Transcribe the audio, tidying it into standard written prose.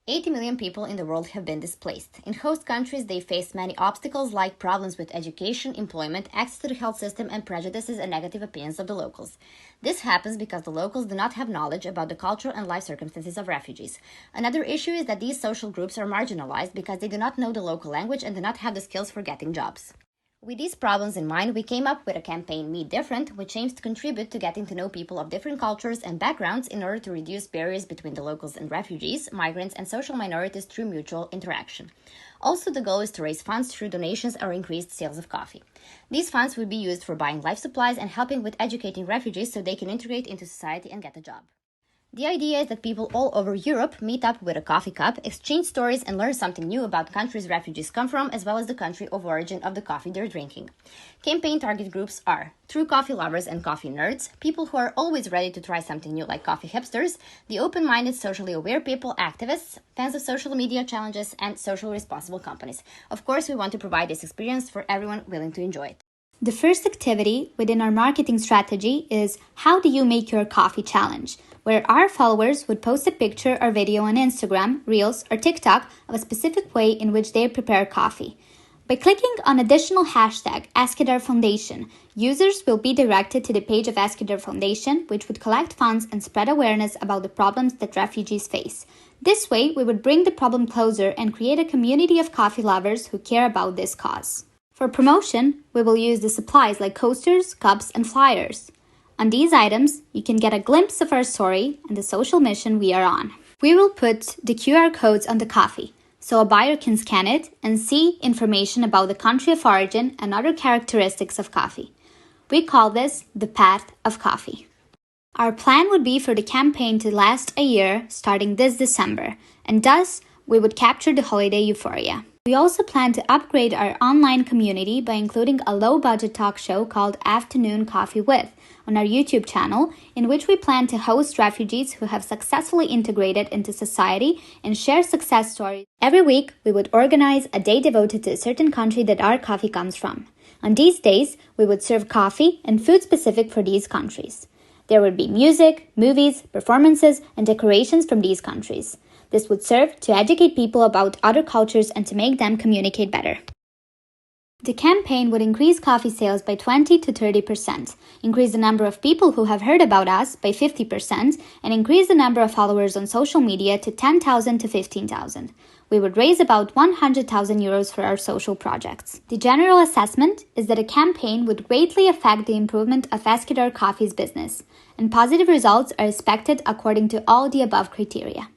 80 million people in the world have been displaced. In host countries, they face many obstacles like problems with education, employment, access to the health system, and prejudices and negative opinions of the locals. This happens because the locals do not have knowledge about the culture and life circumstances of refugees. Another issue is that these social groups are marginalized because they do not know the local language and do not have the skills for getting jobs. With these problems in mind, we came up with a campaign, Meet Different, which aims to contribute to getting to know people of different cultures and backgrounds in order to reduce barriers between the locals and refugees, migrants, and social minorities through mutual interaction. Also, the goal is to raise funds through donations or increased sales of coffee. These funds would be used for buying life supplies and helping with educating refugees so they can integrate into society and get a job. The idea is that people all over Europe meet up with a coffee cup, exchange stories, and learn something new about countries refugees come from, as well as the country of origin of the coffee they're drinking. Campaign target groups are true coffee lovers and coffee nerds, people who are always ready to try something new like coffee hipsters, the open-minded, socially aware people, activists, fans of social media challenges, and socially responsible companies. Of course, we want to provide this experience for everyone willing to enjoy it. The first activity within our marketing strategy is How Do You Make Your Coffee Challenge, where our followers would post a picture or video on Instagram, Reels, or TikTok of a specific way in which they prepare coffee. By clicking on additional hashtag #AskItOurFoundation, users will be directed to the page of Ask It Our Foundation, which would collect funds and spread awareness about the problems that refugees face. This way, we would bring the problem closer and create a community of coffee lovers who care about this cause. For promotion, we will use the supplies like coasters, cups, and flyers. On these items, you can get a glimpse of our story and the social mission we are on. We will put the QR codes on the coffee, so a buyer can scan it and see information about the country of origin and other characteristics of coffee. We call this the Path of Coffee. Our plan would be for the campaign to last a year starting this December, and thus we would capture the holiday euphoria. We also plan to upgrade our online community by including a low-budget talk show called Afternoon Coffee With on our YouTube channel, in which we plan to host refugees who have successfully integrated into society and share success stories. Every week, we would organize a day devoted to a certain country that our coffee comes from. On these days, we would serve coffee and food specific for these countries. There would be music, movies, performances, and decorations from these countries. This would serve to educate people about other cultures and to make them communicate better. The campaign would increase coffee sales by 20 to 30%, increase the number of people who have heard about us by 50%, and increase the number of followers on social media to 10,000 to 15,000. We would raise about 100,000 euros for our social projects. The general assessment is that a campaign would greatly affect the improvement of Ask It Our Coffee's business, and positive results are expected according to all the above criteria.